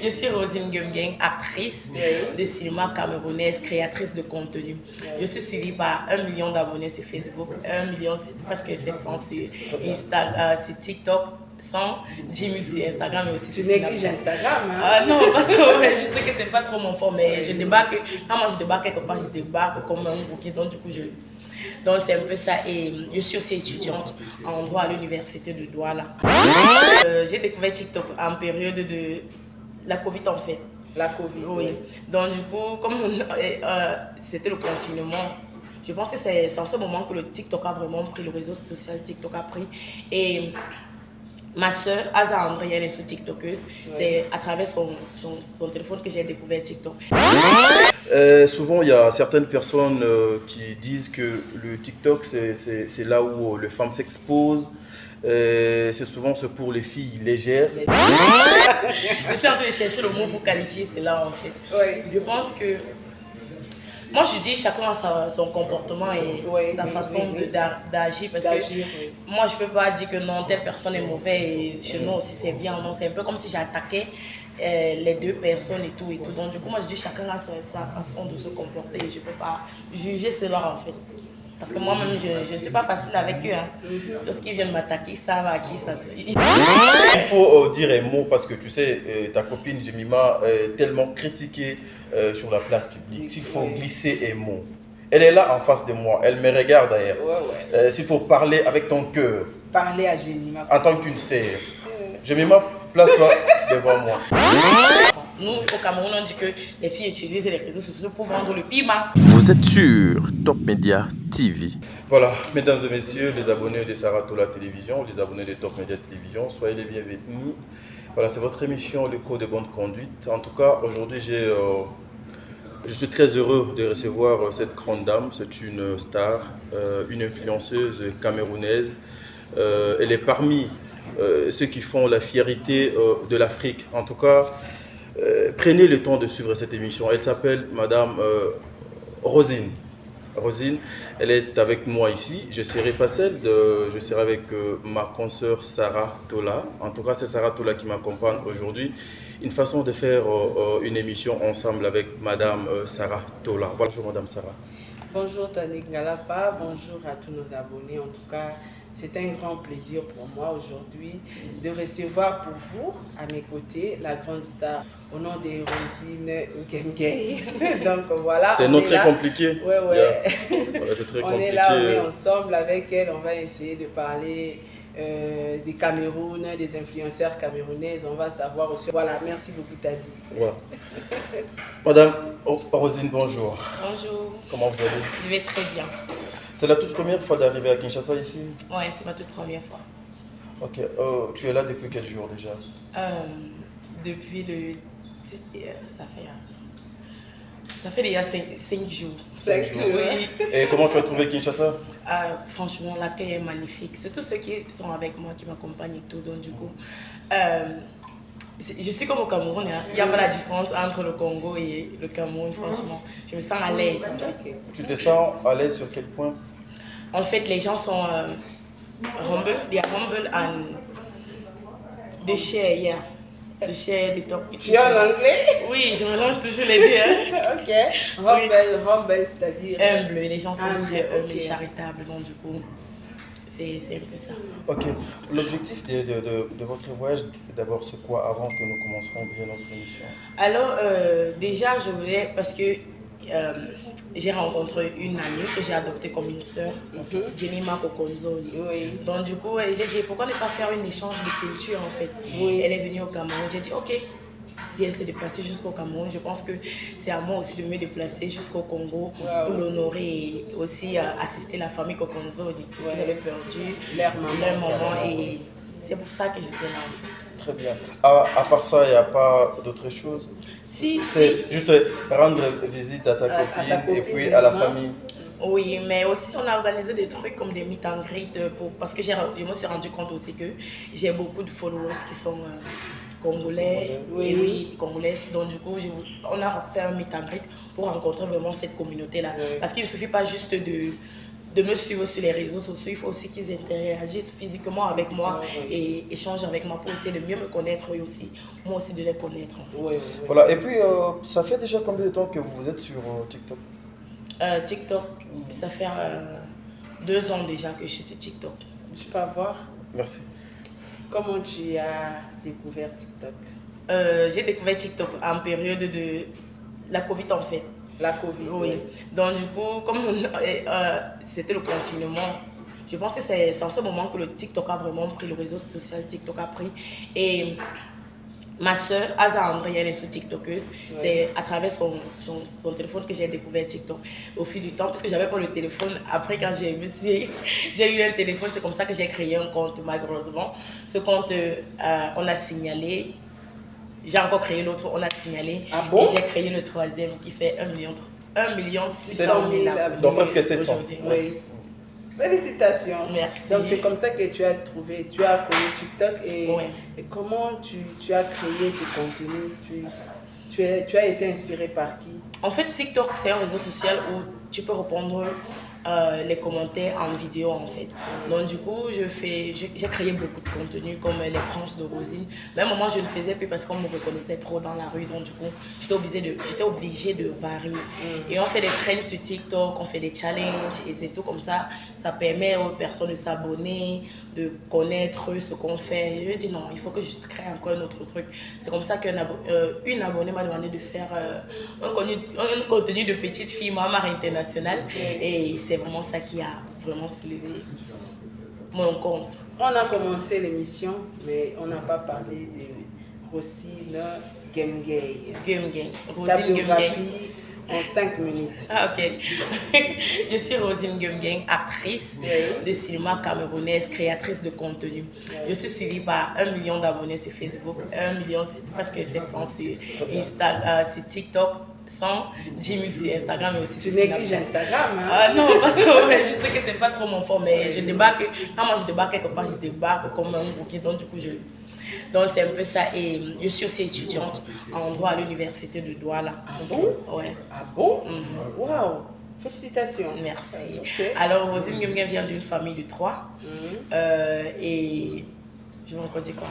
Je suis Rosine Gumgang, actrice de cinéma camerounaise, créatrice de contenu. Je suis suivie par 1 million d'abonnés sur Facebook, 1 million, c'est presque 700 sur Instagram, sur TikTok, 110 000 sur Instagram, mais aussi sur Tu négliges Instagram, hein? Ah non, pas trop, mais je sais que c'est pas trop mon fort, mais je débarque, quand moi je débarque quelque part, je débarque comme un bouquet, donc du coup Donc c'est un peu ça, et je suis aussi étudiante en droit à l'université de Douala. J'ai découvert TikTok en période de la Covid en fait. La Covid. Oui. Donc du coup, comme c'était le confinement, je pense que c'est en ce moment que le TikTok a vraiment pris, le réseau social TikTok a pris. Et ma soeur, Aza André, elle est sur TikTokeuse. C'est à travers son téléphone que j'ai découvert TikTok. Souvent, il y a certaines personnes qui disent que le TikTok, c'est là où les femmes s'exposent. C'est souvent pour les filles légères. Je suis en train de chercher le mot pour qualifier cela en fait. Ouais. Je pense que moi je dis chacun a son comportement et sa façon d'agir parce que moi je peux pas dire que non telle personne est mauvaise et chez nous aussi c'est bien. Non, c'est un peu comme si j'attaquais les deux personnes et tout. Donc du coup moi je dis chacun a sa façon de se comporter et je peux pas juger cela en fait. Parce que moi-même, je ne suis pas facile avec eux. Hein. Lorsqu'ils viennent m'attaquer, ça va à qui ça. Il faut dire un mot parce que tu sais, ta copine Jemima est tellement critiquée sur la place publique. S'il faut glisser un mot, elle est là en face de moi, elle me regarde d'ailleurs. S'il faut parler avec ton cœur. Parler à Jemima. En tant qu'une sœur. Jemima, place-toi devant moi. Nous, au Cameroun, on dit que les filles utilisent les réseaux sociaux pour vendre le piment. Vous êtes sur Top Media TV. Voilà, mesdames et messieurs, les abonnés de Sarah Tola Télévision, les abonnés de Top Media Télévision, soyez les bienvenus. Voilà, c'est votre émission, le code de bonne conduite. En tout cas, aujourd'hui, je suis très heureux de recevoir cette grande dame. C'est une star, une influenceuse camerounaise. Elle est parmi ceux qui font la fierté de l'Afrique. En tout cas, prenez le temps de suivre cette émission. Elle s'appelle Madame Rosine. Rosine, elle est avec moi ici. Je serai pas seule, je serai avec ma consoeur Sarah Tola. En tout cas, c'est Sarah Tola qui m'accompagne aujourd'hui. Une façon de faire une émission ensemble avec Madame Sarah Tola. Voilà, bonjour Madame Sarah. Bonjour Tanik Galapa, bonjour à tous nos abonnés. En tout cas, c'est un grand plaisir pour moi aujourd'hui de recevoir pour vous, à mes côtés, la grande star au nom de Rosine Gumgang. Donc voilà. C'est un nom très compliqué. Ouais. Voilà, c'est très compliqué. On est là, on est ensemble avec elle. On va essayer de parler des Cameroun, des influenceurs camerounaises. On va savoir aussi. Voilà, merci beaucoup Tadi. Voilà. Madame Rosine, bonjour. Bonjour. Comment vous allez? Je vais très bien. C'est la toute première fois d'arriver à Kinshasa ici? Oui, c'est ma toute première fois. Ok. Tu es là depuis quel jour déjà? Depuis le... Ça fait déjà 5 jours. 5 jours. Oui. Et comment tu as trouvé Kinshasa? Franchement, l'accueil est magnifique. C'est tous ceux qui sont avec moi, qui m'accompagnent et tout. Donc du coup, je suis comme au Cameroun. Il n'y a pas la différence entre le Congo et le Cameroun, franchement. Je me sens à l'aise. En fait. Tu te sens à l'aise sur quel point? En fait, les gens sont humble. They are humble and they share, yeah. They share, they talk. Tu es en anglais? Oui, je mélange toujours les deux. Hein. Ok. Humble, c'est-à-dire? Humble. Les gens sont très humbles et ok. charitables. Donc du coup, c'est un peu ça. Ok. L'objectif de votre voyage, d'abord, c'est quoi avant que nous commencerons bien notre émission? Alors, déjà, je voulais, parce que j'ai rencontré une amie que j'ai adoptée comme une sœur, Jemima Kokonzoni. Oui. Donc, du coup, j'ai dit, pourquoi ne pas faire un échange de culture en fait? Oui. Elle est venue au Cameroun. J'ai dit, ok. Si elle s'est déplacée jusqu'au Cameroun, je pense que c'est à moi aussi de me déplacer jusqu'au Congo pour l'honorer et aussi assister la famille Kokonzoni, puisqu'ils avaient perdu Leur maman. Et c'est pour ça que j'étais là en fait. Très bien. À part ça, il n'y a pas d'autre chose? Si. C'est juste rendre visite à ta copine et puis à la famille. Oui, mais aussi on a organisé des trucs comme des meet and greet parce que je me suis rendu compte aussi que j'ai beaucoup de followers qui sont congolais, congolaises. Donc du coup, on a fait un meet and greet pour rencontrer vraiment cette communauté-là. Parce qu'il ne suffit pas juste de me suivre sur les réseaux sociaux, il faut aussi qu'ils interagissent physiquement avec moi et échangent avec moi pour essayer de mieux me connaître eux aussi, moi aussi de les connaître. En fait. Voilà, et puis ça fait déjà combien de temps que vous êtes sur TikTok? TikTok, ça fait 2 ans déjà que je suis sur TikTok. Je peux avoir? Merci. Comment tu as découvert TikTok? J'ai découvert TikTok en période de la Covid en fait. La Covid. Oui. Donc du coup, comme c'était le confinement, je pense que c'est en ce moment que le TikTok a vraiment pris, le réseau social TikTok a pris. Et ma soeur, Aza André, elle est sur TikTokeuse. C'est à travers son téléphone que j'ai découvert TikTok au fil du temps, parce que j'avais pas le téléphone. Après, quand j'ai eu un téléphone, c'est comme ça que j'ai créé un compte, malheureusement. Ce compte, on a signalé. J'ai encore créé l'autre, on a signalé. Ah bon? Et j'ai créé le troisième qui fait 1 600 000 abonnés. Donc presque 700. Oui. Félicitations. Merci. Donc c'est comme ça que tu as connu TikTok et comment tu as créé tes contenus, tu as été inspiré par qui? En fait, TikTok, c'est un réseau social où tu peux répondre les commentaires en vidéo en fait. Donc du coup, j'ai créé beaucoup de contenu comme les princes de Rosine. Mais à un moment, je ne faisais plus parce qu'on me reconnaissait trop dans la rue. Donc du coup, j'étais obligée de varier. Et on fait des trends sur TikTok, on fait des challenges et c'est tout comme ça. Ça permet aux personnes de s'abonner, de connaître ce qu'on fait. Et je lui ai dit non, il faut que je crée encore un autre truc. C'est comme ça qu'une abonnée m'a demandé de faire un contenu de petite fille, maman internationale. Et c'est vraiment ça qui a vraiment soulevé mon compte. On a commencé l'émission, mais on n'a pas parlé de Rosine Guemgueye. Rosine Guemgueye. En 5 minutes. Ah, ok. Je suis Rosine Guemgueye, actrice de cinéma camerounaise, créatrice de contenu. Je suis suivie par 1 million d'abonnés sur Facebook, 1 million, presque 700 sur TikTok, 110 000 sur Instagram et aussi sur Snapchat. Tu négliges Instagram, hein? Ah non, pas trop, mais juste que c'est pas trop mon fort, mais je débarque, quand moi je débarque quelque part, je débarque comme un bouquet, donc du coup donc c'est un peu ça. Et je suis aussi étudiante en droit à l'université de Douala. Ah bon? Ouais. Ah bon? Waouh! Félicitations. Merci. Okay. Alors Rosine Guemgueye vient d'une famille de 3 et je vais encore dire quoi?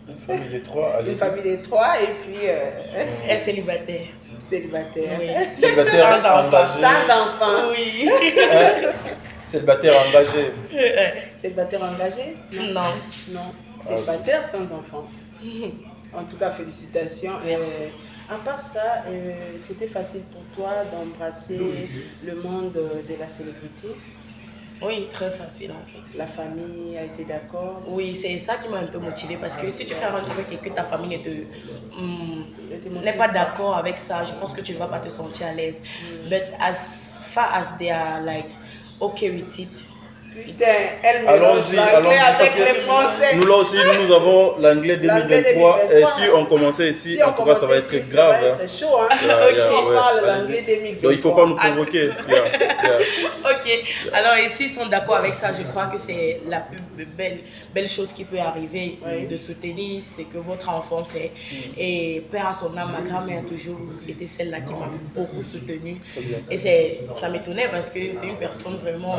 Une famille de 3, allez-y. Une famille de 3 et puis... Elle est célibataire. Célibataire. Oui. Célibataire engagé. Sans enfant. Oui. Célibataire engagé. Célibataire engagé? Non. Non. Célibataire sans enfant. En tout cas, félicitations. Merci. À part ça, c'était facile pour toi d'embrasser le monde de la célébrité? Oui, très facile en fait. La famille a été d'accord? Oui, c'est ça qui m'a un peu motivée parce que si tu fais un truc et que ta famille n'est pas d'accord avec ça, je pense que tu ne vas pas te sentir à l'aise. But as far as they are like okay with it. Putain, elle allons-y, avec les Français. Nous là aussi, nous avons l'anglais 2023 et si on commençait ici, en tout cas, ça va être grave. Ça va être chaud, hein? On parle l'anglais 2023. Donc il ne faut pas nous provoquer. Ok, alors ici ils sont d'accord avec ça, je crois que c'est la plus belle chose qui peut arriver de soutenir ce que votre enfant fait. Et père à son âme, ma grand-mère a toujours été celle-là qui m'a beaucoup soutenue. Et ça m'étonnait parce que c'est une personne vraiment...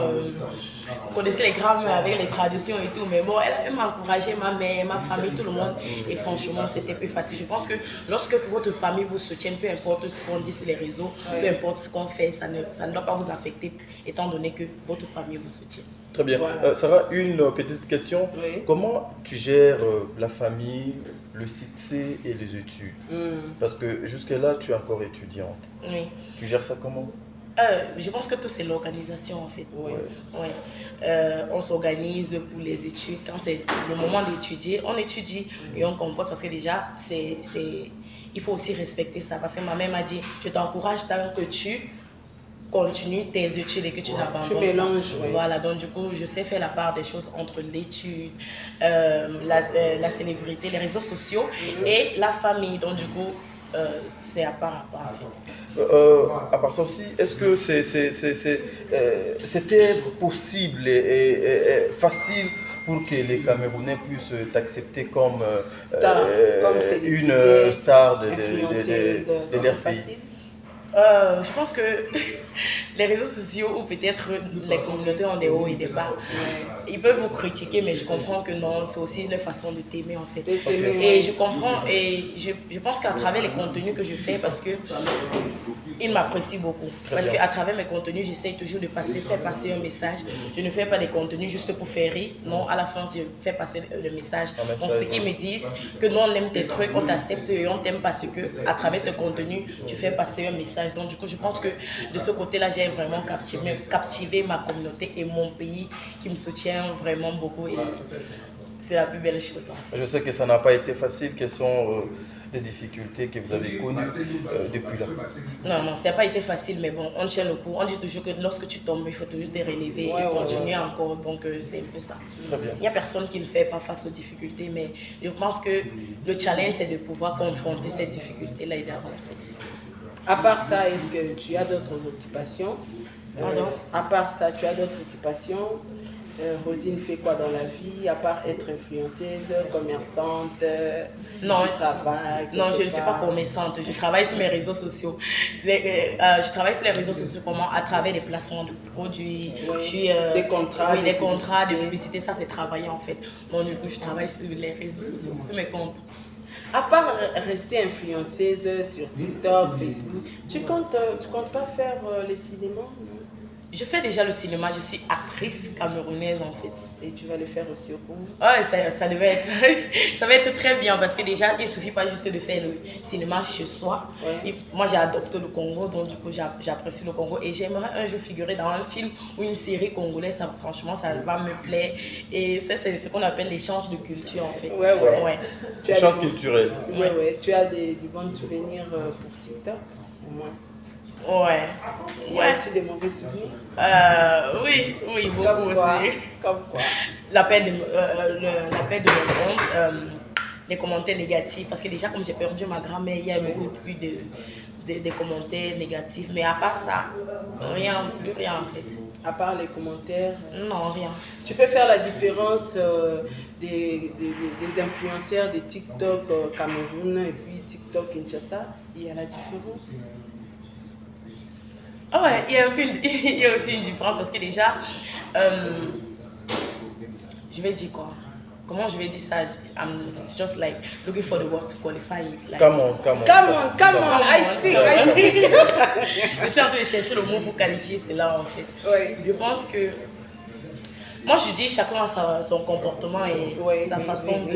Vous connaissez les grands-mères avec les traditions et tout, mais bon, elle m'a encouragé, ma mère, ma famille, tout le monde. Et franchement, c'était plus facile. Je pense que lorsque votre famille vous soutient, peu importe ce qu'on dit sur les réseaux, peu importe ce qu'on fait, ça ne doit pas vous affecter, étant donné que votre famille vous soutient. Très bien. Voilà. Sarah, une petite question. Oui. Comment tu gères la famille, le succès et les études? Parce que jusque-là, tu es encore étudiante. Oui. Tu gères ça comment? Je pense que tout c'est l'organisation en fait. Oui. Ouais. On s'organise pour les études. Quand c'est le moment d'étudier, on étudie et on compose parce que déjà, il faut aussi respecter ça. Parce que ma mère m'a dit, je t'encourage tant que tu continues tes études et que tu n'abandonnes pas. Tu mélanges. Oui. Voilà, donc du coup, je sais faire la part des choses entre l'étude, la célébrité, les réseaux sociaux et la famille. Donc du coup, c'est à part en fait. À part ça aussi, est-ce que c'était possible et facile pour que les Camerounais puissent t'accepter comme, une star de leur pays? Je pense que les réseaux sociaux ou peut-être les communautés ont des hauts et des bas. Ils peuvent vous critiquer, mais je comprends que non, c'est aussi leur façon de t'aimer en fait. Et je comprends et je pense qu'à travers les contenus que je fais, parce que ils m'apprécient beaucoup. Parce qu'à travers mes contenus, j'essaie toujours de faire passer un message. Je ne fais pas des contenus juste pour faire rire. Non, à la fin, je fais passer le message. Donc, ce qu'ils me disent, que nous, on aime tes trucs, on t'accepte et on t'aime parce que à travers tes contenus, tu fais passer un message. Donc, du coup, je pense que de ce côté-là, j'ai vraiment captivé ma communauté et mon pays qui me soutient vraiment beaucoup. Et c'est la plus belle chose. En fait. Je sais que ça n'a pas été facile. Quelles sont des difficultés que vous avez connues depuis là? Non, ça n'a pas été facile, mais bon, on tient le coup. On dit toujours que lorsque tu tombes, il faut toujours te relever et continuer encore. Donc, c'est un peu ça. Très bien. Il n'y a personne qui ne fait pas face aux difficultés, mais je pense que le challenge, c'est de pouvoir confronter ces difficultés-là et d'avancer. À part ça, est-ce que tu as d'autres occupations? Pardon? À part ça, tu as d'autres occupations? Rosine fait quoi dans la vie, à part être influenceuse, commerçante, non, tu travailles? Non, je ne suis pas commerçante. Je travaille sur mes réseaux sociaux. Je travaille sur les réseaux sociaux comment? À travers des placements de produits. Des contrats. Oui, des contrats de publicité. Ça, c'est travailler en fait. Donc, du coup, je travaille sur les réseaux sociaux, sur mes comptes. À part rester influenceuse sur TikTok, Facebook, tu comptes pas faire les cinémas? Non? Je fais déjà le cinéma, je suis actrice camerounaise en fait. Et tu vas le faire aussi au Congo? Ouais, ça devait être, ça va être très bien parce que déjà, il ne suffit pas juste de faire le cinéma chez soi. Ouais. Moi, j'ai adopté le Congo, donc du coup, j'apprécie le Congo et j'aimerais un jour figurer dans un film ou une série congolaise. Ça, franchement, ça va me plaire. Et ça, c'est ce qu'on appelle l'échange de culture en fait. Ouais. Échange culturel. Ouais. Tu as des bons souvenirs pour TikTok au moins? Ouais. Il y a aussi des mauvais souvenirs? Oui, beaucoup aussi. Comme quoi? La paix de mon compte, les commentaires négatifs. Parce que déjà, comme j'ai perdu ma grand-mère, il y a beaucoup plus de commentaires négatifs. Mais à part ça, plus rien en fait. À part les commentaires? Non, rien. Tu peux faire la différence des influenceurs de TikTok Cameroun et puis TikTok Kinshasa? Il y a la différence? Ah ouais, il y a aussi une différence parce que déjà, je vais dire quoi? Comment je vais dire ça? I'm just like looking for the word to qualify it. Like, Come on, I speak. Je suis en train de chercher le mot pour qualifier cela en fait. Ouais. Je pense que moi je dis chacun a son comportement et sa façon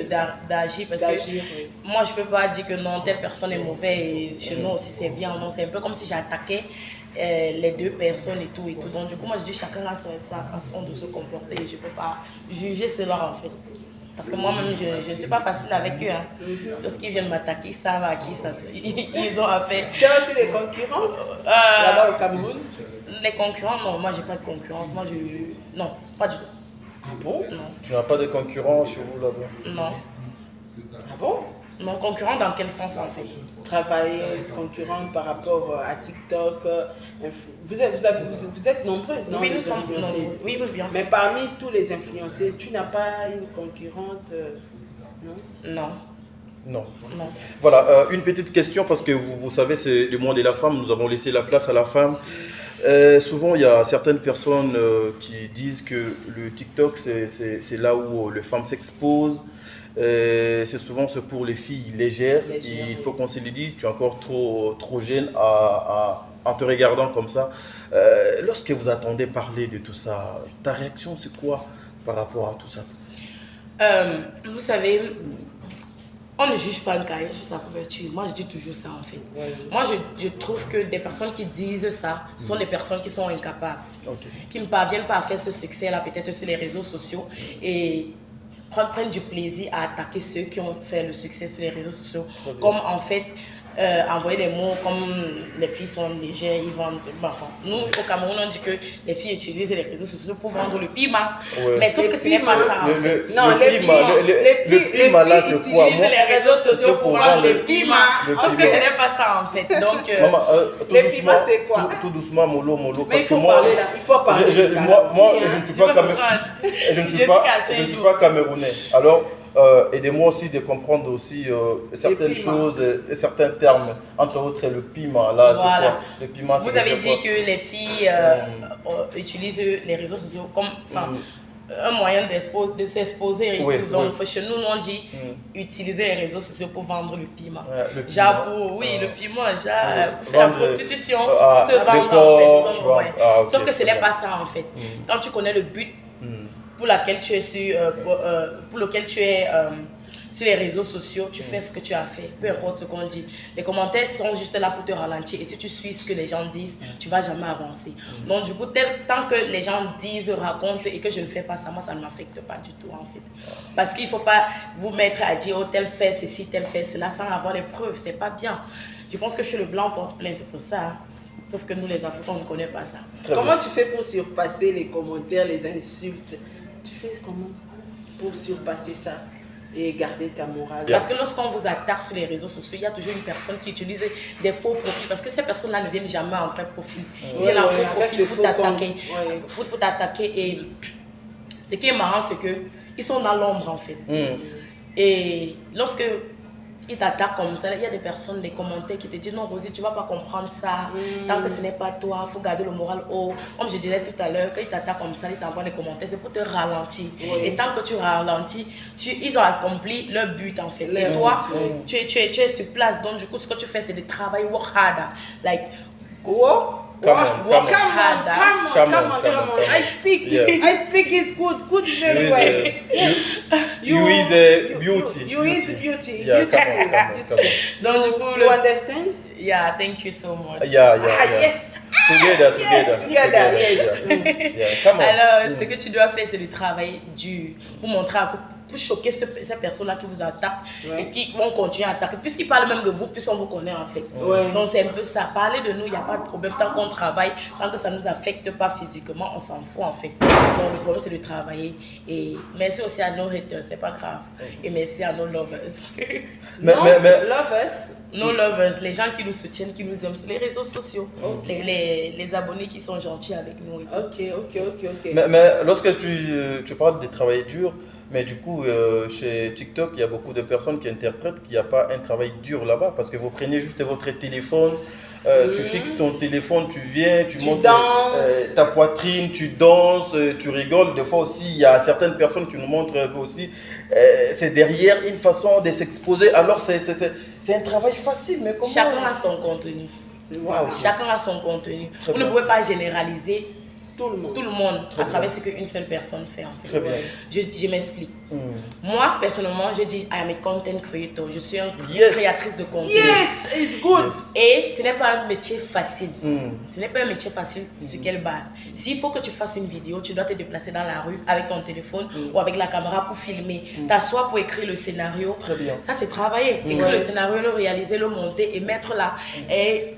d'agir parce que moi je peux pas dire que non telle personne est mauvaise et chez nous aussi c'est bien. Non, c'est un peu comme si j'attaquais les deux personnes et tout. Donc du coup moi je dis chacun a sa façon de se comporter et je peux pas juger cela en fait. Parce que moi-même, je ne suis pas facile avec eux. Hein. Lorsqu'ils viennent m'attaquer, ils savent à qui ils ont affaire. Tu as aussi des concurrents là-bas au Cameroun? Les concurrents, non, moi j'ai pas de concurrence. Non, pas du tout. Ah bon? Non. Tu n'as pas de concurrents chez vous là-bas? Non. Ah bon? Non, concurrent dans quel sens en fait? Travailler concurrent par rapport à TikTok. Vous êtes nombreuses, non? Oui, nous sommes nombreuses. Oui, bien sûr. Mais parmi tous les influenceuses, tu n'as pas une concurrente, non? Non. Voilà, une petite question parce que vous savez, c'est le monde de la femme, nous avons laissé la place à la femme. Souvent, il y a certaines personnes qui disent que le TikTok, c'est là où les femmes s'exposent. C'est souvent pour les filles légères. Il faut qu'on se le dise, tu es encore trop jeune en te regardant comme ça. Lorsque vous attendez parler de tout ça, ta réaction c'est quoi par rapport à tout ça? Vous savez, on ne juge pas un cahier sur sa couverture. Moi, je dis toujours ça en fait. Moi, je trouve que des personnes qui disent ça sont des personnes qui sont incapables, qui ne parviennent pas à faire ce succès-là peut-être sur les réseaux sociaux et prennent du plaisir à attaquer ceux qui ont fait le succès sur les réseaux sociaux. Comme en fait, envoyer des mots comme les filles sont légères, ils vendent. Enfin, nous, au Cameroun, on dit que les filles utilisent les réseaux sociaux pour vendre le piment. Mais sauf que ce n'est pas ça. Le piment là, c'est quoi? Ils utilisent les réseaux sociaux pour vendre le piment. Sauf que ce n'est pas ça en fait. Donc, le piment, c'est quoi? Tout doucement, mollo. Mais il faut parler là. Il faut parler. Moi, je ne suis pas camerounais. Alors, aidez-moi aussi de comprendre aussi certaines choses et certains termes, entre autres le piment. Là, c'est quoi? Le piment, vous avez dit que les filles utilisent les réseaux sociaux comme un moyen de s'exposer et tout. Donc, chez nous, on dit utiliser les réseaux sociaux pour vendre le piment. Le piment. Genre, le piment, genre, pour faire la prostitution, se vendre en fait. Sauf que ce n'est pas ça en fait. Quand tu connais le but pour lequel tu es sur les réseaux sociaux, tu fais ce que tu as fait, peu importe ce qu'on dit. Les commentaires sont juste là pour te ralentir et si tu suis ce que les gens disent, tu ne vas jamais avancer. Donc du coup, tant que les gens disent, racontent et que je ne fais pas ça, moi ça ne m'affecte pas du tout en fait. Parce qu'il ne faut pas vous mettre à dire, oh tel fait ceci, tel fait cela, sans avoir les preuves, c'est pas bien. Je pense que chez le blanc, on porte plainte pour ça. Hein. Sauf que nous les Africains, on ne connaît pas ça. Comment tu fais pour surpasser les commentaires, les insultes? Tu fais comment pour surpasser ça et garder ta morale? Parce que lorsqu'on vous attaque sur les réseaux sociaux, il y a toujours une personne qui utilise des faux profils. Parce que ces personnes-là ne viennent jamais en vrai profil. Ils viennent en faux profil pour t'attaquer. Pour t'attaquer. Et ce qui est marrant, c'est qu'ils sont dans l'ombre en fait. Et lorsque ils t'attaquent comme ça, il y a des personnes, des commentaires qui te disent non Rosie, tu ne vas pas comprendre ça, tant que ce n'est pas toi, il faut garder le moral haut. Comme je disais tout à l'heure, quand ils t'attaquent comme ça, ils envoient des commentaires, c'est pour te ralentir. Et tant que tu ralentis, ils ont accompli leur but en fait. Et toi, tu es sur place, donc du coup ce que tu fais c'est de travailler, work harder. Like, Come on. I speak is good very well. You is a beauty. You is beauty. Yeah, Beautiful. Donc du coup, you understand? Yeah, thank you so much. Yes. Together. Come on. Alors, ce que tu dois faire, c'est de travailler dur pour montrer pour choquer ces personnes-là qui vous attaquent et qui vont continuer à attaquer. Puisqu'ils parlent même de vous, plus on vous connaît en fait. Donc c'est un peu ça. Parler de nous, il n'y a pas de problème. Tant qu'on travaille, tant que ça ne nous affecte pas physiquement, on s'en fout en fait. Donc le problème c'est de travailler. Et merci aussi à nos haters, c'est pas grave. Et merci à nos lovers. Nos lovers, les gens qui nous soutiennent, qui nous aiment sur les réseaux sociaux. Les abonnés qui sont gentils avec nous. Ok. Mais lorsque tu parles de travailler dur, mais du coup, chez TikTok, il y a beaucoup de personnes qui interprètent qu'il n'y a pas un travail dur là-bas parce que vous prenez juste votre téléphone, tu fixes ton téléphone, tu viens, tu montes ta poitrine, tu danses, tu rigoles. Des fois aussi, il y a certaines personnes qui nous montrent aussi, c'est derrière une façon de s'exposer. Alors, c'est un travail facile, mais comment? Chacun a son contenu. Chacun a son contenu. Vous ne pouvez pas généraliser tout le monde à travers ce qu'une seule personne fait en fait. Je m'explique. Moi personnellement je dis I am a content creator, je suis une créatrice de contenu. Yes, it's good. Et ce n'est pas un métier facile. Ce n'est pas un métier facile sur quelle base. S'il faut que tu fasses une vidéo, tu dois te déplacer dans la rue avec ton téléphone ou avec la caméra pour filmer. T'assois pour écrire le scénario. Très bien. Ça c'est travailler. Écrire le scénario, le réaliser, le monter et mettre là. Et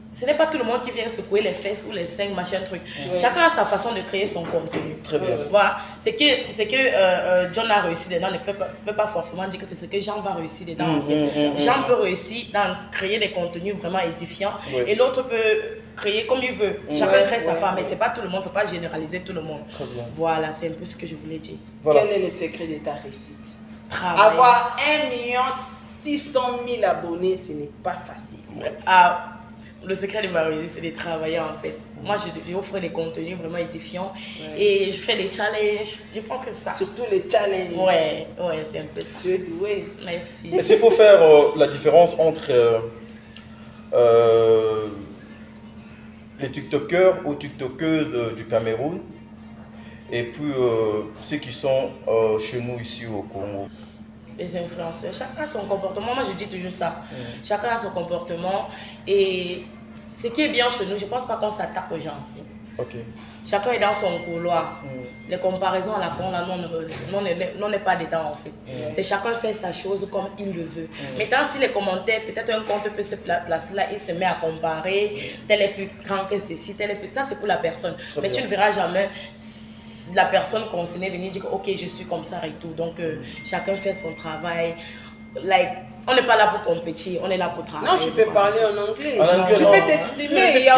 ce n'est pas tout le monde qui vient secouer les fesses ou les seins, machin truc. Chacun a sa façon de créer son contenu. Très bien. Voilà. Ce que John a réussi dedans ne fait pas forcément dire que c'est ce que Jean va réussir dedans. En fait. Jean peut réussir dans créer des contenus vraiment édifiants et l'autre peut créer comme il veut. Chacun crée sa part, mais ce n'est pas tout le monde, il ne faut pas généraliser tout le monde. Très bien. Voilà, c'est un peu ce que je voulais dire. Voilà. Quel est le secret de ta réussite? Travailler. Avoir 1 600 000 abonnés, ce n'est pas facile. Le secret de ma réussite, c'est de travailler en fait. Moi, j'offre des contenus vraiment édifiants et je fais des challenges. Je pense que c'est ça. Surtout les challenges. Ouais, c'est un peu ça. Tu es doué. Merci. Et s'il faut faire la différence entre les TikTokers ou TikTokeuses du Cameroun et puis ceux qui sont chez nous ici au Congo? Les influenceurs, chacun a son comportement. Moi, je dis toujours ça. Chacun a son comportement. Et ce qui est bien chez nous, je ne pense pas qu'on s'attaque aux gens, en fait. Chacun est dans son couloir. Les comparaisons à la con, là, non, n'est pas dedans, en fait. C'est chacun fait sa chose comme il le veut. Maintenant, si les commentaires, peut-être un compte peut se placer là, il se met à comparer. Tel est plus grand que ceci, tel est plus... Ça, c'est pour la personne. Mais tu ne verras jamais la personne concernée venir dire ok, je suis comme ça et tout. Donc chacun fait son travail. On n'est pas là pour compétir, on est là pour travailler. Non, tu peux parler en anglais. Tu peux t'exprimer. Il y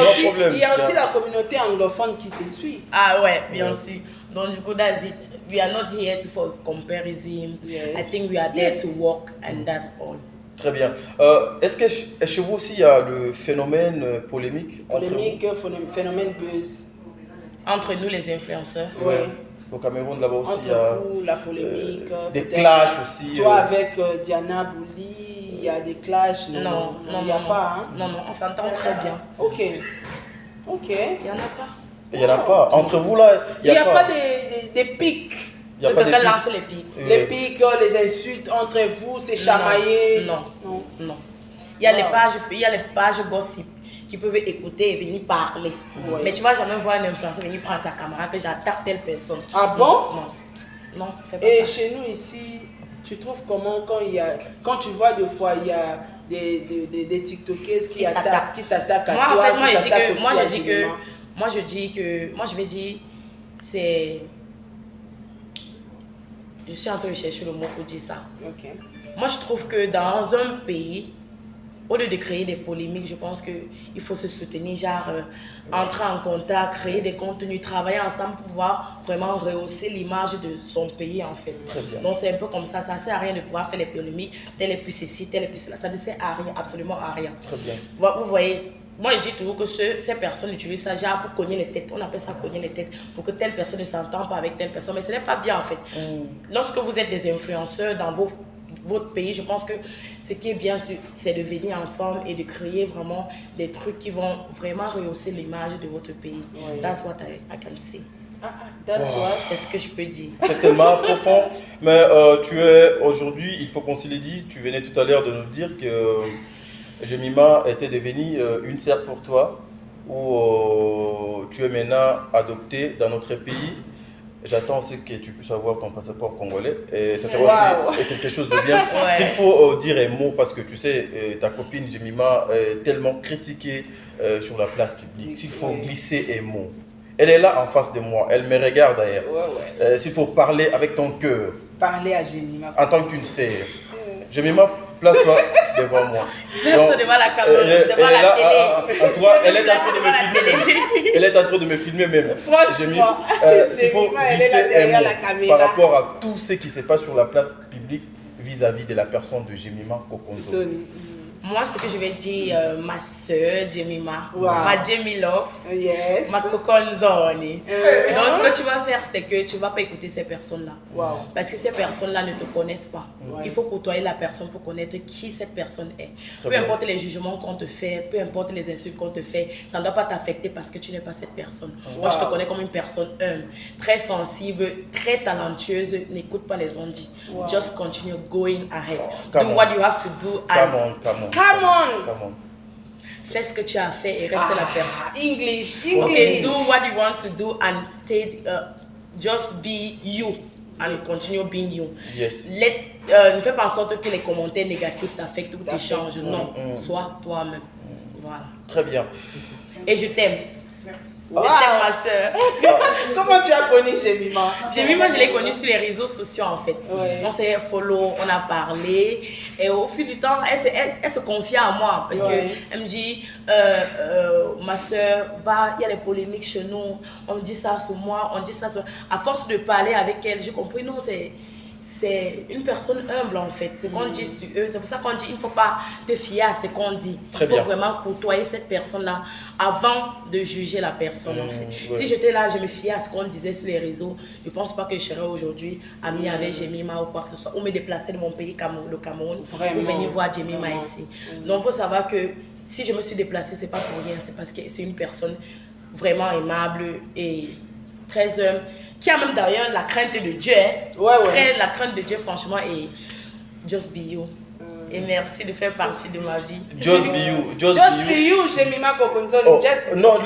a aussi la communauté anglophone qui te suit. Ah ouais, bien sûr. Donc du coup, that's it. we are not here for comparison. Yes. I think we are there to work and that's all. Très bien. Est-ce que chez vous aussi il y a le phénomène polémique Polémique, phénomène buzz. Entre nous les influenceurs. Oui. Au Cameroun, là-bas aussi, Entre il y a vous, la polémique. des clashs aussi. Toi avec Diana Bouli, il y a des clashs. Non, il n'y a pas. Hein? Non, on s'entend très bien. Ok. Il n'y en a pas. Il n'y en a pas. Entre vous, là, il n'y a pas des pics. Il n'y a pas de lancer les pics. Les pics, les insultes entre vous, c'est chamaillé. Non. Il y a les pages gossip qui peuvent écouter et venir parler. Ouais. Mais tu ne vas jamais voir un influenceur venir prendre sa caméra que j'attaque telle personne. Ah bon? Non, fais pas et ça. Chez nous ici, tu trouves comment quand tu vois des fois il y a des TikTokers qui s'attaquent à toi, moi je vais dire c'est... Je suis en train de chercher le mot pour dire ça. Okay. Moi je trouve que dans un pays, au lieu de créer des polémiques, je pense qu'il faut se soutenir, entrer en contact, créer des contenus, travailler ensemble pour pouvoir vraiment rehausser l'image de son pays en fait. Très bien. Donc c'est un peu comme ça, ça ne sert à rien de pouvoir faire les polémiques, tel est plus ceci, tel est plus cela, ça ne sert à rien, absolument à rien. Très bien. Vous voyez, moi je dis toujours que ces personnes utilisent ça genre pour cogner les têtes, on appelle ça cogner les têtes, pour que telle personne ne s'entende pas avec telle personne, mais ce n'est pas bien en fait. Lorsque vous êtes des influenceurs dans votre pays, je pense que ce qui est bien, c'est de venir ensemble et de créer vraiment des trucs qui vont vraiment rehausser l'image de votre pays. Oui. That's what I can say. C'est ce que je peux dire. C'est tellement profond. Mais tu es aujourd'hui, il faut qu'on se le dise, tu venais tout à l'heure de nous dire que Jemima était devenue une sœur pour toi, où tu es maintenant adoptée dans notre pays. J'attends aussi que tu puisses avoir ton passeport congolais. Et ça sera aussi quelque chose de bien. Ouais. S'il faut dire un mot, parce que tu sais, ta copine Jemima est tellement critiquée sur la place publique. S'il faut glisser un mot, elle est là en face de moi, elle me regarde d'ailleurs. S'il faut parler avec ton cœur. Parler à Jemima. En tant qu'une sœur. Jemima, place-toi devant moi. Place-toi devant la caméra, devant la télé. En toi, elle est en train de me filmer. Elle est en train de me filmer même. Franchement, s'il faut glisser un mot par rapport à tout ce qui se passe sur la place publique vis-à-vis de la personne de Jemima Kokonzo. Moi, ce que je vais dire, ma soeur Jemima, ma Jemmy Love, ma Kokonzoni. Donc, ce que tu vas faire, c'est que tu ne vas pas écouter ces personnes-là. Parce que ces personnes-là ne te connaissent pas. Il faut côtoyer la personne pour connaître qui cette personne est. Peu importe les jugements qu'on te fait, peu importe les insultes qu'on te fait, ça ne doit pas t'affecter parce que tu n'es pas cette personne. Moi, je te connais comme une personne humble, très sensible, très talentueuse. N'écoute pas les on-dit. Just continue going ahead. Do what you have to do. Come on. Fais ce que tu as fait et reste la personne. English. Okay, do what you want to do and stay. Just be you and continue being you. Yes. Ne fais pas en sorte que les commentaires négatifs t'affectent ou t'échangent. Non, sois toi-même. Voilà. Très bien. Et je t'aime. Merci. Je t'aime, ma soeur. Comment tu as connu Jemima? Jemima, je l'ai connue sur les réseaux sociaux en fait. On s'est follow, on a parlé. Et au fil du temps, elle se confie en moi. Parce qu'elle me dit, ma soeur, il y a les polémiques chez nous. On dit ça sur moi, on dit ça sur... À force de parler avec elle, j'ai compris, non, c'est une personne humble en fait. C'est qu'on dit sur eux. C'est pour ça qu'on dit il ne faut pas te fier à ce qu'on dit. Il faut vraiment côtoyer cette personne-là avant de juger la personne en fait. Si j'étais là, je me fiais à ce qu'on disait sur les réseaux, je ne pense pas que je serais aujourd'hui amie avec Jemima ou quoi que ce soit. Ou me déplacer de mon pays, le Cameroun, pour venir voir Jemima ici. Donc il faut savoir que si je me suis déplacée, ce n'est pas pour rien. C'est parce que c'est une personne vraiment aimable et très humble, qui a même d'ailleurs la crainte de Dieu. La crainte de Dieu, franchement, et just be you. Et merci de faire partie de ma vie. Just be you. Just be you, Jemima Kokonzo. Non,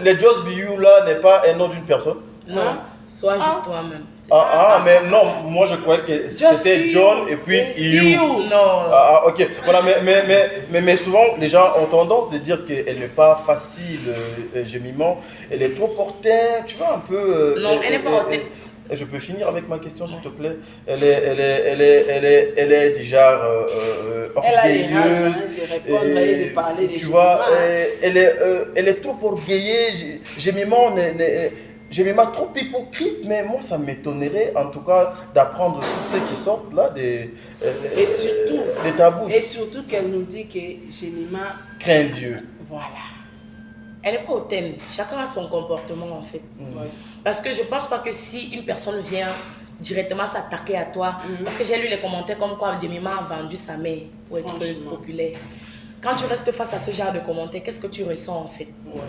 le Just be you là n'est pas un nom d'une personne. Non, sois juste toi-même. Mais non, moi je croyais que c'était John et puis you. Non. Ok. Voilà, mais souvent les gens ont tendance de dire qu'elle n'est pas facile, Jemima. Elle est trop portée, tu vois, un peu. Non, elle n'est pas portée. Je peux finir avec ma question, s'il te plaît. Elle est déjà orgueilleuse. De parler tu vois, elle est trop orgueilleuse. Jemima Jemima trop hypocrite, mais moi ça m'étonnerait en tout cas d'apprendre tous ceux qui sortent là des tabous. Et surtout qu'elle nous dit que Jemima craint Dieu. Voilà. Elle n'est pas hautaine. Chacun a son comportement en fait. Ouais. Parce que je ne pense pas que si une personne vient directement s'attaquer à toi, parce que j'ai lu les commentaires comme quoi Jemima a vendu sa mère pour être populaire. Quand tu restes face à ce genre de commentaires, qu'est-ce que tu ressens en fait? Ouais.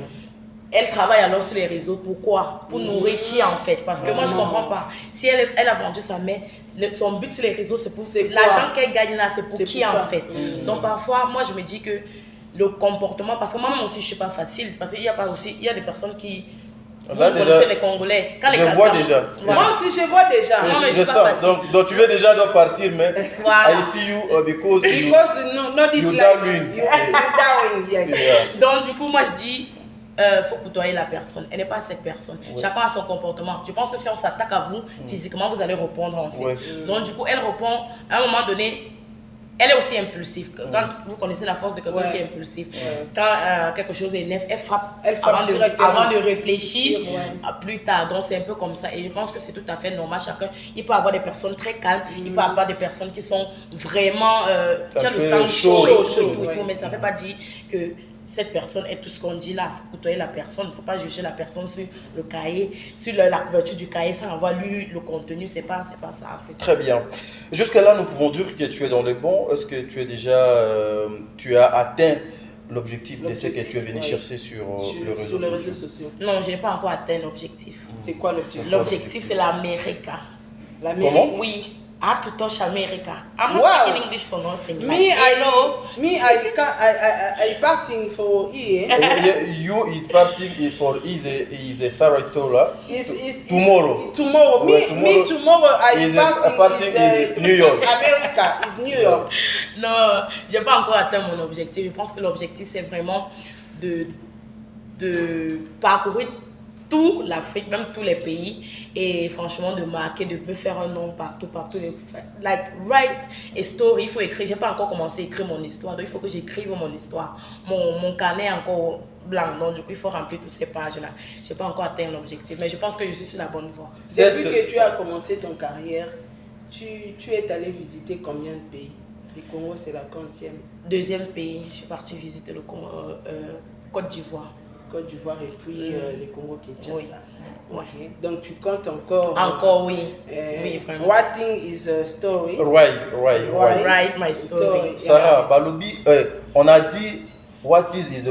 Elle travaille alors sur les réseaux, pourquoi? Pour nourrir qui en fait? Parce que moi je ne comprends pas. Si elle a vendu sa mère, son but sur les réseaux c'est pour... L'argent qu'elle gagne là, c'est pour qui en fait? Donc parfois, moi je me dis que le comportement, parce que moi-même aussi je ne suis pas facile, parce qu'il y a des personnes qui... Vous connaissez les Congolais. Quand je vois déjà. Voilà. Moi aussi, je vois déjà. Non, mais je suis pas facile. Donc tu veux déjà dois partir, mais voilà. I see you because you downwind. Yes. Yeah. Donc du coup, moi je dis, faut côtoyer la personne. Elle n'est pas cette personne. Ouais. Chacun a son comportement. Je pense que si on s'attaque à vous, physiquement, vous allez répondre en fait. Ouais. Donc du coup, elle répond à un moment donné. Elle est aussi impulsive. Quand vous connaissez la force de quelqu'un qui est impulsif, quand quelque chose est neuf, elle frappe avant de réfléchir plus tard. Donc c'est un peu comme ça. Et je pense que c'est tout à fait normal. Chacun, il peut avoir des personnes très calmes, il peut avoir des personnes qui sont vraiment, qui ont le sang chaud et tout, mais ça ne veut pas dire que cette personne est tout ce qu'on dit là. Il faut côtoyer la personne, il ne faut pas juger la personne sur le cahier, sur la couverture du cahier sans avoir lu le contenu. C'est pas ça en fait. Très bien. Jusque-là, nous pouvons dire que tu es dans le bon. Est-ce que tu es déjà, tu as atteint l'objectif de ce que tu es venu chercher sur les réseaux sociaux? Non, je n'ai pas encore atteint l'objectif. C'est quoi l'objectif? L'objectif, c'est l'Amérique. Comment? Oui. I have to touch America. I'm not speaking English for nothing. I parting for here. You is parting for is a Saratoga. Tomorrow. Tomorrow. Me tomorrow I parting is New York. America is New York. Non, j'ai pas encore atteint mon objectif. Je pense que l'objectif c'est vraiment de parcourir toute l'Afrique, même tous les pays, et franchement de marquer, de me faire un nom partout, like write a story. Il faut écrire. J'ai pas encore commencé à écrire mon histoire, donc il faut que j'écrive mon histoire. Mon carnet est encore blanc, donc du coup il faut remplir toutes ces pages là. J'ai pas encore atteint l'objectif, mais je pense que je suis sur la bonne voie. Depuis que tu as commencé ton carrière, tu es allé visiter combien de pays? Le Congo c'est la 40e. Deuxième pays, je suis partie visiter le Congo, Côte d'Ivoire. Côte d'Ivoire et puis le Congo-Kinshasa. Oui. Okay. Donc tu comptes encore. Encore oui. Oui, vraiment. Writing is a story. Write my story. Sarah, Balobi, on a dit what is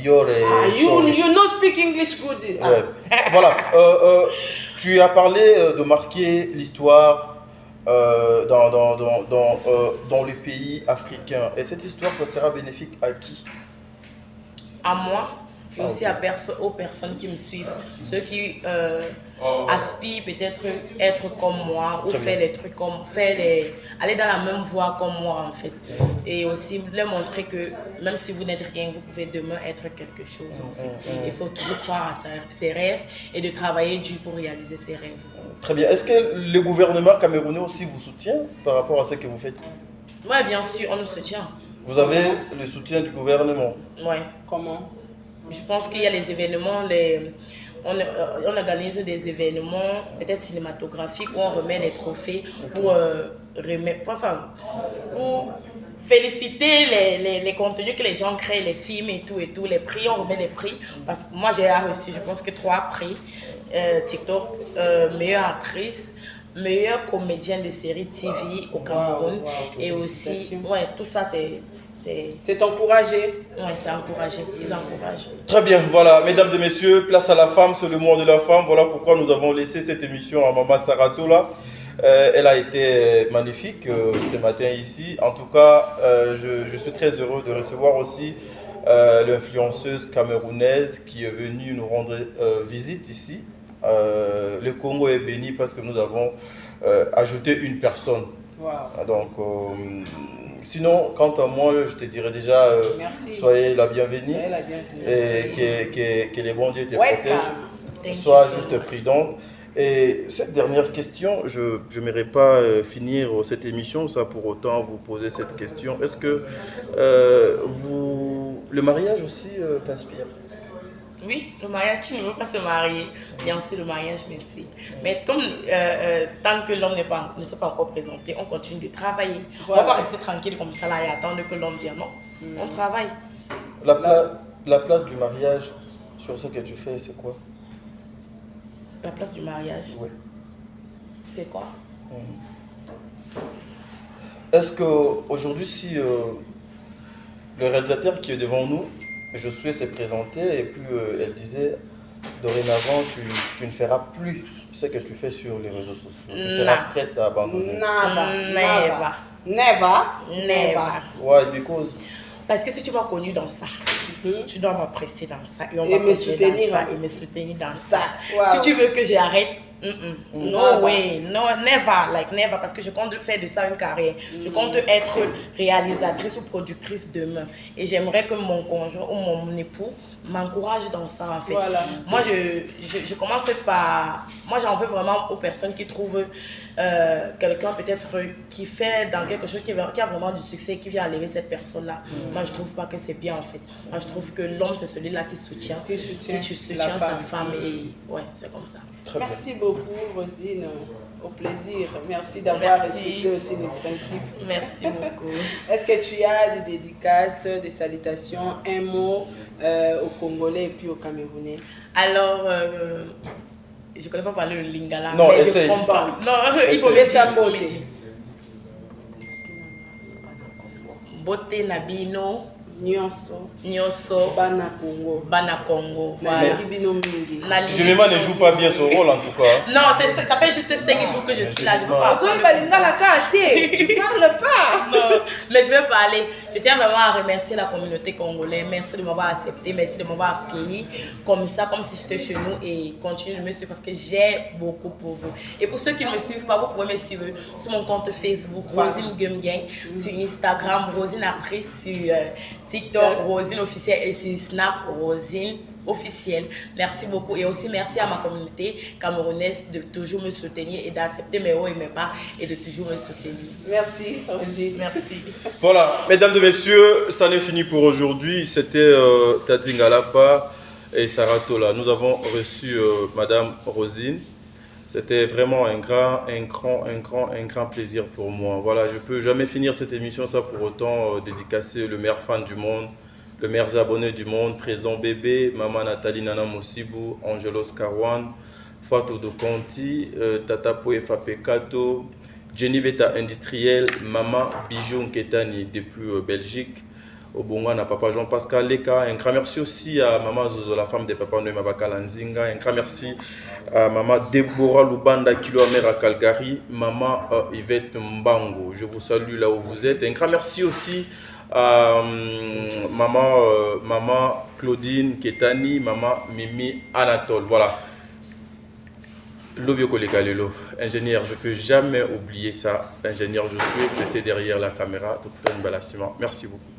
your story. You know speak English good. Voilà. Tu as parlé de marquer l'histoire dans le pays africain. Et cette histoire, ça sera bénéfique à qui? À moi. Et aussi aux personnes qui me suivent, ceux qui aspirent peut-être être comme moi ou faire des trucs aller dans la même voie comme moi en fait. Et aussi leur montrer que même si vous n'êtes rien, vous pouvez demain être quelque chose en fait. Il faut toujours croire à ses rêves et de travailler dur pour réaliser ses rêves. Très bien. Est-ce que le gouvernement camerounais aussi vous soutient par rapport à ce que vous faites? Oui, bien sûr, on nous soutient. Vous avez le soutien du gouvernement? Oui. Comment? Je pense qu'il y a les événements, on organise des événements peut-être cinématographiques où on remet des trophées pour féliciter les contenus que les gens créent, les films et tout, les prix, on remet les prix. Parce que moi j'ai reçu, je pense que 3 prix, TikTok, meilleure actrice, meilleure comédienne de série TV au Cameroun, et aussi, tout ça c'est encouragé. Oui, c'est encouragé. Ils encouragent. Très bien, voilà. Mesdames et messieurs, place à la femme, c'est le mois de la femme. Voilà pourquoi nous avons laissé cette émission à Maman Saratola. Elle a été magnifique ce matin ici. En tout cas, je suis très heureux de recevoir aussi l'influenceuse camerounaise qui est venue nous rendre visite ici. Le Congo est béni parce que nous avons ajouté une personne. Wow. Donc, sinon, quant à moi, je te dirais déjà, soyez la bienvenue. Soyez la bienvenue. Et que les bons dieux te protègent. Sois juste prudente. Et cette dernière question, je n'aimerais pas finir cette émission sans pour autant vous poser cette question. Est-ce que le mariage aussi t'inspire? Oui, le mariage, qui ne veut pas se marier, bien sûr, le mariage me suit. Mais comme tant que l'homme ne s'est pas encore présenté, on continue de travailler. Voilà. On va pas rester tranquille comme ça là et attendre que l'homme vienne. Non, on travaille. La place du mariage sur ce que tu fais, c'est quoi? La place du mariage? Oui. C'est quoi? Est-ce qu'aujourd'hui, si le réalisateur qui est devant nous, Josué s'est présenté et puis elle disait, dorénavant, tu ne feras plus ce que tu fais sur les réseaux sociaux. Tu seras prête à abandonner. Never. Why? Because? Parce que si tu m'as connu dans ça, tu dois m'apprécier dans ça et on va me soutenir dans ça et me soutenir dans ça. Wow. Si tu veux que j'arrête, no way, no, never, parce que je compte faire de ça une carrière. Je compte être réalisatrice ou productrice demain. Et j'aimerais que mon conjoint ou mon époux m'encourage dans ça en fait. Voilà. Moi, je commence par... Moi, j'en veux vraiment aux personnes qui trouvent quelqu'un peut-être qui fait dans quelque chose qui a vraiment du succès, qui vient enlever cette personne-là. Moi, je trouve pas que c'est bien en fait. Moi, je trouve que l'homme, c'est celui-là qui soutient sa femme. Et ouais, c'est comme ça. Merci beaucoup, Rosine. Au plaisir. Merci d'avoir respecté aussi les principes. Merci beaucoup. Est-ce que tu as des dédicaces, des salutations, un mot aux Congolais et puis aux Camerounais? Alors, je ne connais pas parler le lingala. Non, mais essaye. Je comprends pas. Non, il faut mettre ça en beauté. Beauté Nabino. Nyonso. Bana Congo. Voilà. Julieman ne joue pas bien son rôle en tout cas. Non, ça fait juste 5 jours que je suis là. Tu parles pas. Non, mais je vais parler. Je tiens vraiment à remercier la communauté congolaise. Merci de m'avoir accepté, merci de m'avoir accueilli comme ça, comme si j'étais chez nous et continuez de me suivre parce que j'ai beaucoup pour vous. Et pour ceux qui ne me suivent pas, vous pouvez me suivre sur mon compte Facebook, Rosine Gumgang, sur Instagram, Rosine Actrice, sur TikTok, Rosine officielle et sur Snap, Rosine officielle. Merci beaucoup et aussi merci à ma communauté camerounaise de toujours me soutenir et d'accepter mes hauts et mes bas et de toujours me soutenir. Merci, Rosine. Merci. Voilà, mesdames et messieurs, ça n'est fini pour aujourd'hui. C'était Tadzi Ngalapa et Sarah Tola. Nous avons reçu Madame Rosine. C'était vraiment un grand plaisir pour moi. Voilà, je ne peux jamais finir cette émission sans pour autant dédicacer le meilleur fan du monde, le meilleur abonné du monde, Président Bébé, Maman Nathalie Nana Moussibou, Angelos Karwan, Fatou Dokonti, Tata Poefa Pekato, Jenny Beta Industriel, Maman Bijou Nketani depuis Belgique, Obongana Papa Jean-Pascal Leka. Un grand merci aussi à Maman Zozo, la femme de Papa Noé Mabakala Nzinga. Un grand merci à Maman Deborah Lubanda Kiloamer à Calgary, Maman Yvette Mbango. Je vous salue là où vous êtes. Un grand merci aussi à Maman Claudine Ketani, Maman Mimi Anatole. Voilà. Lobio Kolegalelo, ingénieur, je ne peux jamais oublier ça. Ingénieur, je suis, tu étais derrière la caméra. Merci beaucoup.